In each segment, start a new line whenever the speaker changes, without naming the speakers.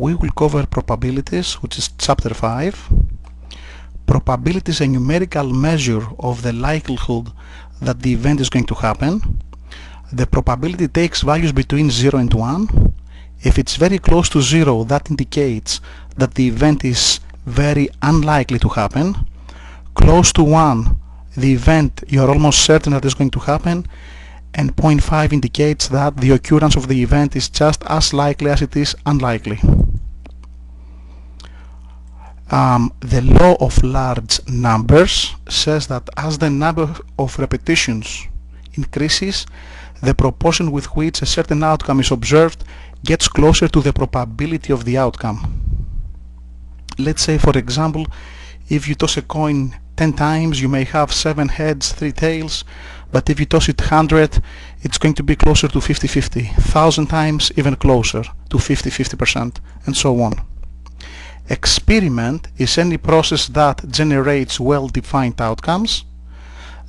We will cover probabilities, which is chapter 5. Probability is a numerical measure of the likelihood that the event is going to happen. The probability takes values between 0 and 1. If it's very close to 0, that indicates that the event is very unlikely to happen. Close to 1, the event you're almost certain that is going to happen, and 0.5 indicates that the occurrence of the event is just as likely as it is unlikely. The law of large numbers says that as the number of repetitions increases, the proportion with which a certain outcome is observed gets closer to the probability of the outcome. Let's say, for example, if you toss a coin 10 times, you may have 7 heads, 3 tails, but if you toss it 100, it's going to be closer to 50-50, 1,000 times even closer to 50-50%, and so on. Experiment is any process that generates well-defined outcomes.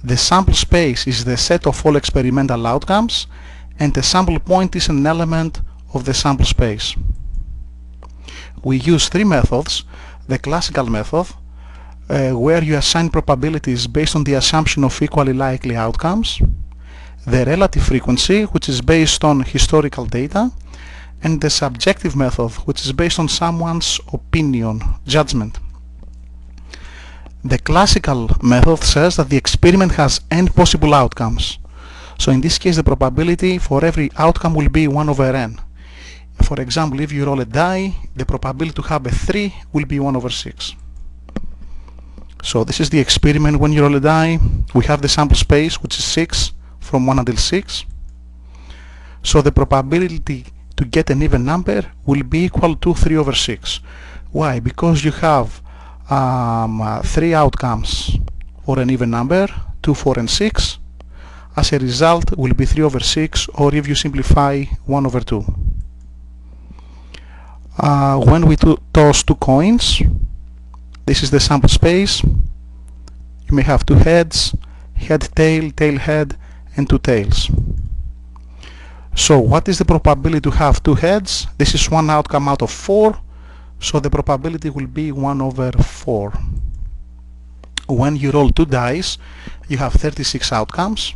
The sample space is the set of all experimental outcomes, and the sample point is an element of the sample space. We use 3 methods. The classical method, where you assign probabilities based on the assumption of equally likely outcomes, the relative frequency, which is based on historical data, and the subjective method, which is based on someone's opinion, judgment. The classical method says that the experiment has n possible outcomes. So in this case, the probability for every outcome will be 1 over n. For example, if you roll a die, the probability to have a 3 will be 1 over 6. So this is the experiment. When you roll a die, we have the sample space, which is 6, from 1 until 6. So the probability to get an even number will be equal to 3 over 6. Why? Because you have 3 outcomes for an even number, 2, 4, and 6. As a result, will be 3 over 6, or if you simplify, 1 over 2. When we toss 2 coins, this is the sample space. You may have 2 heads, head, tail, tail, head, and 2 tails. So what is the probability to have 2 heads? This is 1 outcome out of 4, so the probability will be 1 over 4. When you roll 2 dice, you have 36 outcomes,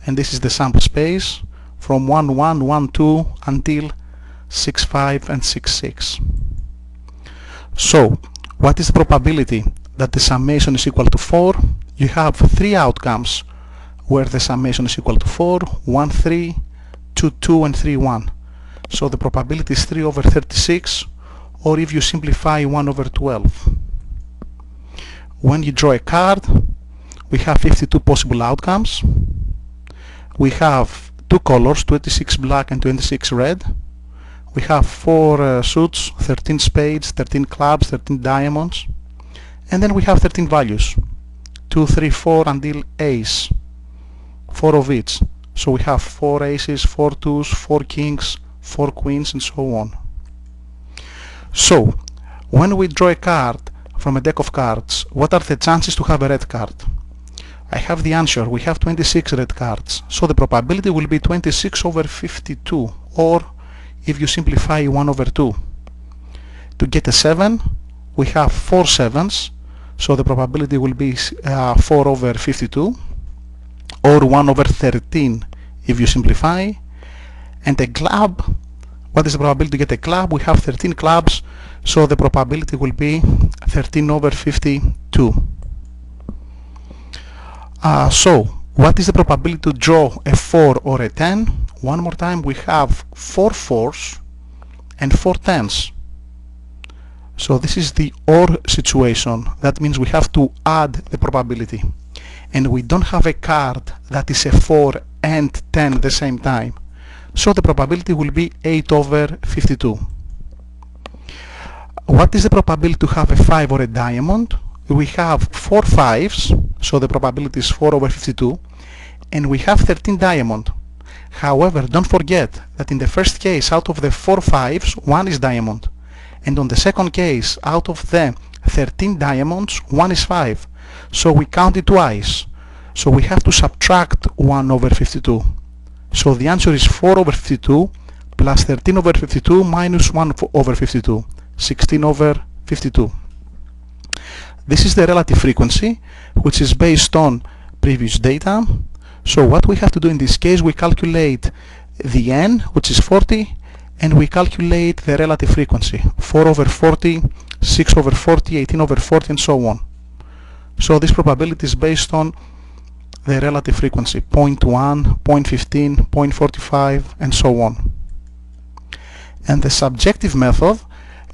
and this is the sample space from 1, 1, 1, 2 until 6, 5, and 6, 6. So what is the probability that the summation is equal to 4? You have 3 outcomes where the summation is equal to 4, 1, 3, 2, 2, and 3, 1. So the probability is 3 over 36, or if you simplify, 1 over 12. When you draw a card, we have 52 possible outcomes. We have 2 colors, 26 black and 26 red. We have 4 suits, 13 spades, 13 clubs, 13 diamonds, and then we have 13 values, 2, 3, 4 until ace, 4 of each. So we have 4 aces, 4 twos, 4 kings, 4 queens, and so on. So when we draw a card from a deck of cards, what are the chances to have a red card? I have the answer. We have 26 red cards, so the probability will be 26 over 52, or if you simplify, 1 over 2. To get a 7, we have 4 sevens, so the probability will be 4 over 52, or 1 over 13 if you simplify. And a club, what is the probability to get a club? We have 13 clubs, so the probability will be 13 over 52. So what is the probability to draw a 4 or a 10? One more time, we have 4 4s and 4 10s. So this is the OR situation. That means we have to add the probability. And we don't have a card that is a 4 and 10 at the same time. So the probability will be 8 over 52. What is the probability to have a 5 or a diamond? We have 4 5s, so the probability is 4 over 52, and we have 13 diamond. However, don't forget that in the first case, out of the 4 5s, 1 is diamond, and on the second case, out of the 13 diamonds, 1 is 5, so we count it twice, so we have to subtract 1 over 52. So the answer is 4 over 52 plus 13 over 52 minus 1 over 52, 16 over 52. This is the relative frequency, which is based on previous data. So what we have to do in this case, we calculate the n, which is 40, and we calculate the relative frequency, 4 over 40, 6 over 40, 18 over 40, and so on. So this probability is based on the relative frequency, 0.1, 0.15, 0.45, and so on. And the subjective method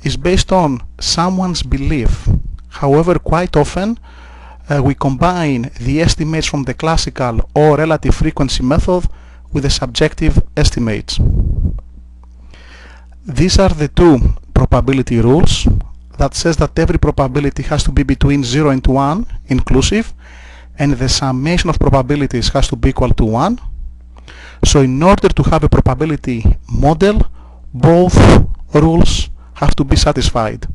is based on someone's belief. However, quite often we combine the estimates from the classical or relative frequency method with the subjective estimates. These are the two probability rules that says that every probability has to be between 0 and 1 inclusive, and the summation of probabilities has to be equal to 1. So in order to have a probability model, both rules have to be satisfied.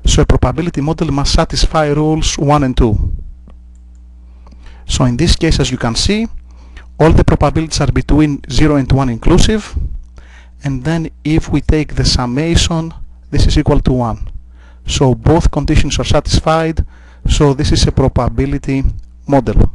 So a probability model must satisfy rules 1 and 2. So in this case, as you can see, all the probabilities are between 0 and 1 inclusive, and then if we take the summation, this is equal to 1. So both conditions are satisfied, so this is a probability model.